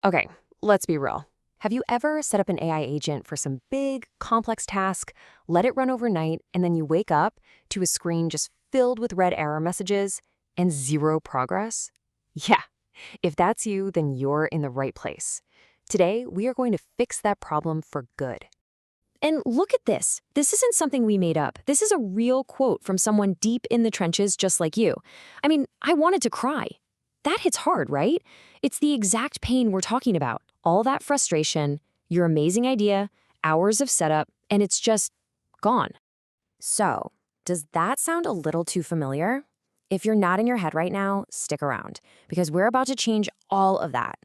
Okay, let's be real. Have you ever set up an AI agent for some big, complex task, let it run overnight, and then you wake up to a screen just filled with red error messages and zero progress? Yeah, if that's you, then you're in the right place. Today, we are going to fix that problem for good. And look at this. This isn't something we made up. This is a real quote from someone deep in the trenches just like you. I mean, I wanted to cry. That hits hard, right? It's the exact pain we're talking about. All that frustration, your amazing idea, hours of setup, and it's just gone. So, does that sound a little too familiar? If you're nodding your head right now, stick around, because we're about to change all of that.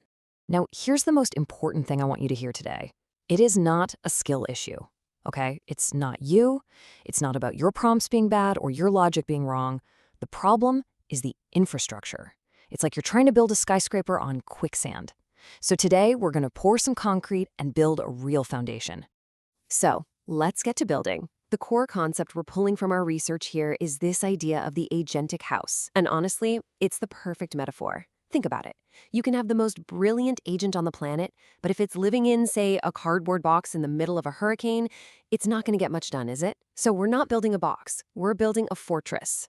Now, here's the most important thing I want you to hear today. It is not a skill issue, okay? It's not you. It's not about your prompts being bad or your logic being wrong. The problem is the infrastructure. It's like you're trying to build a skyscraper on quicksand. So today, we're going to pour some concrete and build a real foundation. So, let's get to building. The core concept we're pulling from our research here is this idea of the agentic house. And honestly, it's the perfect metaphor. Think about it. You can have the most brilliant agent on the planet, but if it's living in, say, a cardboard box in the middle of a hurricane, it's not going to get much done, is it? So we're not building a box. We're building a fortress.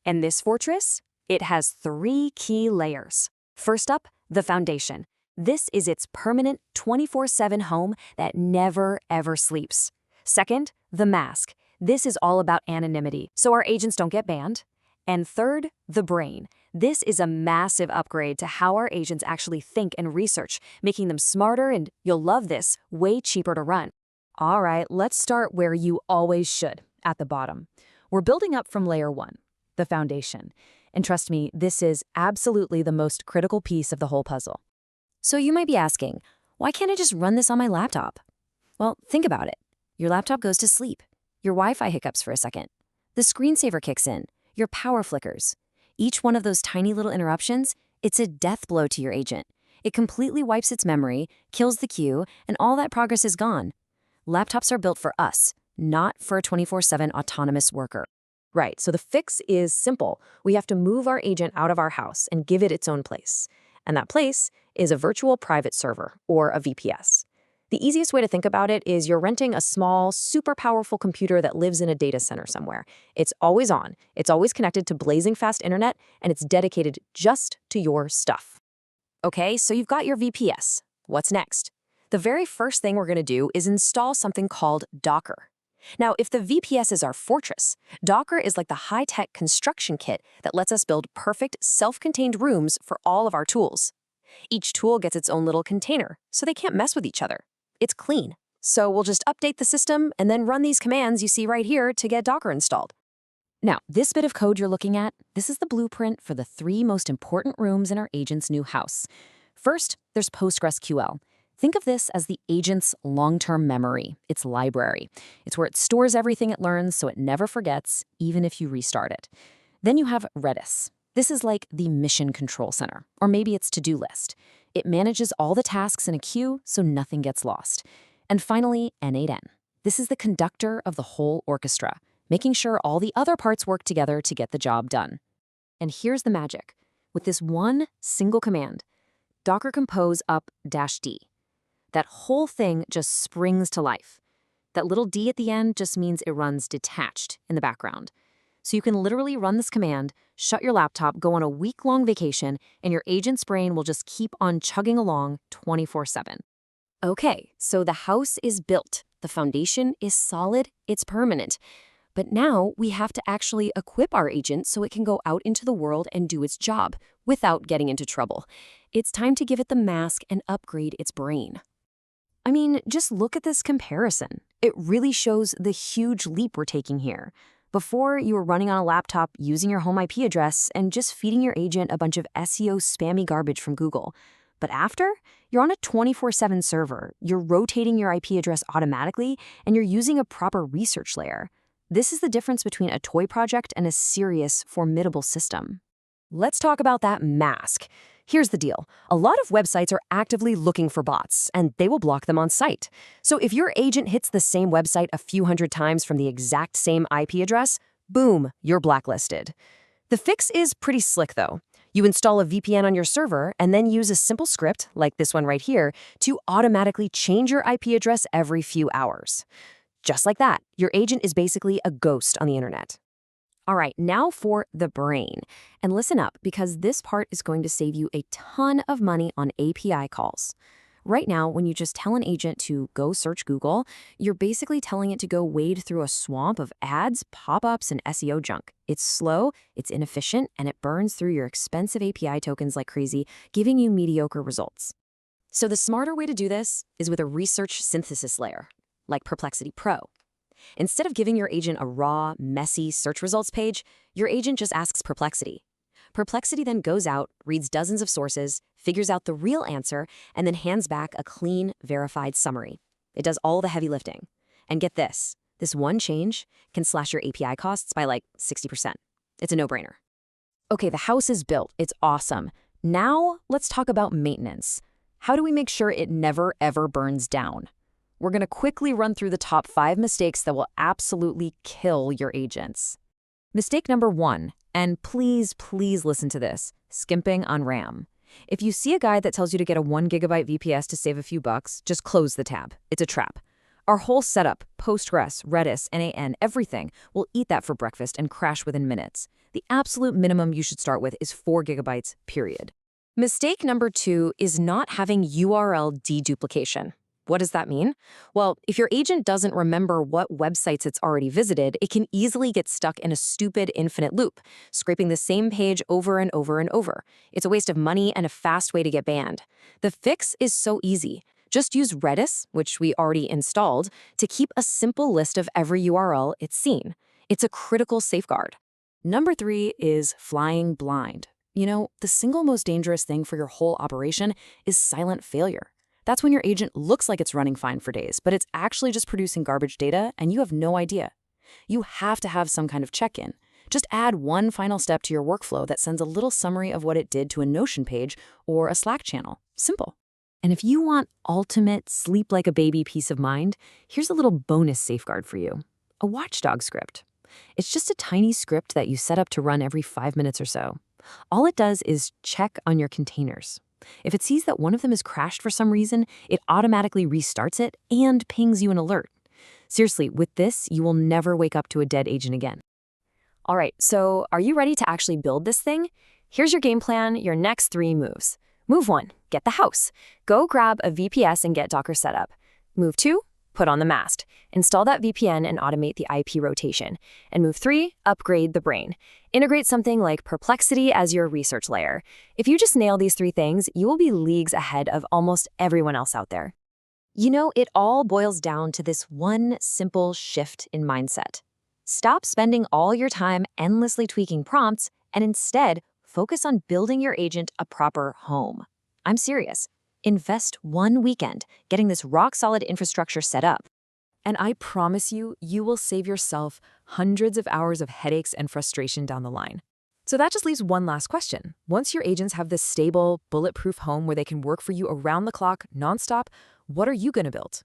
And this fortress? It has 3 key layers. First up, the foundation. This is its permanent 24/7 home that never, ever sleeps. Second, the mask. This is all about anonymity, so our agents don't get banned. And third, the brain. This is a massive upgrade to how our agents actually think and research, making them smarter and, you'll love this, way cheaper to run. All right, let's start where you always should, at the bottom. We're building up from layer 1, the foundation. And trust me, this is absolutely the most critical piece of the whole puzzle. So you might be asking, why can't I just run this on my laptop? Well, think about it. Your laptop goes to sleep. Your Wi-Fi hiccups for a second. The screensaver kicks in. Your power flickers. Each one of those tiny little interruptions, it's a death blow to your agent. It completely wipes its memory, kills the queue, and all that progress is gone. Laptops are built for us, not for a 24/7 autonomous worker. Right, so the fix is simple. We have to move our agent out of our house and give it its own place. And that place is a virtual private server, or a VPS. The easiest way to think about it is you're renting a small, super powerful computer that lives in a data center somewhere. It's always on, it's always connected to blazing fast internet, and it's dedicated just to your stuff. Okay, so you've got your VPS. What's next? The very first thing we're going to do is install something called Docker. Now, if the VPS is our fortress, Docker is like the high-tech construction kit that lets us build perfect, self-contained rooms for all of our tools. Each tool gets its own little container, so they can't mess with each other. It's clean. So we'll just update the system and then run these commands you see right here to get Docker installed. Now, this bit of code you're looking at, this is the blueprint for the 3 most important rooms in our agent's new house. First, there's PostgreSQL. Think of this as the agent's long-term memory, its library. It's where it stores everything it learns so it never forgets, even if you restart it. Then you have Redis. This is like the mission control center, or maybe its to-do list. It manages all the tasks in a queue so nothing gets lost. And finally, N8N. This is the conductor of the whole orchestra, making sure all the other parts work together to get the job done. And here's the magic. With this one single command, Docker compose up -d. That whole thing just springs to life. That little d at the end just means it runs detached in the background. So you can literally run this command, shut your laptop, go on a week-long vacation, and your agent's brain will just keep on chugging along 24/7. Okay, so the house is built. The foundation is solid, it's permanent. But now we have to actually equip our agent so it can go out into the world and do its job without getting into trouble. It's time to give it the mask and upgrade its brain. I mean, just look at this comparison. It really shows the huge leap we're taking here. Before, you were running on a laptop using your home IP address and just feeding your agent a bunch of SEO spammy garbage from Google. But after, you're on a 24/7 server, you're rotating your IP address automatically, and you're using a proper research layer. This is the difference between a toy project and a serious, formidable system. Let's talk about that mask. Here's the deal. A lot of websites are actively looking for bots, and they will block them on site. So if your agent hits the same website a few hundred times from the exact same IP address, boom, you're blacklisted. The fix is pretty slick, though. You install a VPN on your server and then use a simple script, like this one right here, to automatically change your IP address every few hours. Just like that, your agent is basically a ghost on the internet. All right, now for the brain. And listen up, because this part is going to save you a ton of money on API calls. Right now, when you just tell an agent to go search Google, you're basically telling it to go wade through a swamp of ads, pop-ups, and SEO junk. It's slow, it's inefficient, and it burns through your expensive API tokens like crazy, giving you mediocre results. So the smarter way to do this is with a research synthesis layer, like Perplexity Pro. Instead of giving your agent a raw, messy search results page, your agent just asks Perplexity. Perplexity then goes out, reads dozens of sources, figures out the real answer, and then hands back a clean, verified summary. It does all the heavy lifting. And get this one change can slash your API costs by like 60%. It's a no-brainer. Okay, the house is built. It's awesome. Now let's talk about maintenance. How do we make sure it never, ever burns down? We're going to quickly run through the top 5 mistakes that will absolutely kill your agents. Mistake number 1, and please listen to this, skimping on RAM. If you see a guide that tells you to get a 1 GB VPS to save a few bucks, just close the tab. It's a trap. Our whole setup, Postgres, Redis, NAN, everything, will eat that for breakfast and crash within minutes. The absolute minimum you should start with is 4 GB, period. Mistake number 2 is not having URL deduplication. What does that mean? Well, if your agent doesn't remember what websites it's already visited, it can easily get stuck in a stupid infinite loop, scraping the same page over and over and over. It's a waste of money and a fast way to get banned. The fix is so easy. Just use Redis, which we already installed, to keep a simple list of every URL it's seen. It's a critical safeguard. Number 3 is flying blind. You know, the single most dangerous thing for your whole operation is silent failure. That's when your agent looks like it's running fine for days, but it's actually just producing garbage data and you have no idea. You have to have some kind of check-in. Just add one final step to your workflow that sends a little summary of what it did to a Notion page or a Slack channel. Simple. And if you want ultimate sleep like a baby peace of mind, here's a little bonus safeguard for you. A watchdog script. It's just a tiny script that you set up to run every 5 minutes or so. All it does is check on your containers. If it sees that one of them is crashed for some reason, it automatically restarts it and pings you an alert. Seriously, with this, you will never wake up to a dead agent again. All right, so are you ready to actually build this thing? Here's your game plan, your next 3 moves. Move 1, get the house. Go grab a VPS and get Docker set up. Move 2, put on the mast. Install that VPN and automate the IP rotation. And move 3, upgrade the brain. Integrate something like Perplexity as your research layer. If you just nail these 3 things, you will be leagues ahead of almost everyone else out there. You know, it all boils down to this one simple shift in mindset. Stop spending all your time endlessly tweaking prompts and instead focus on building your agent a proper home. I'm serious. Invest 1 weekend getting this rock-solid infrastructure set up. And I promise you, you will save yourself hundreds of hours of headaches and frustration down the line. So that just leaves one last question. Once your agents have this stable, bulletproof home where they can work for you around the clock, nonstop, what are you going to build?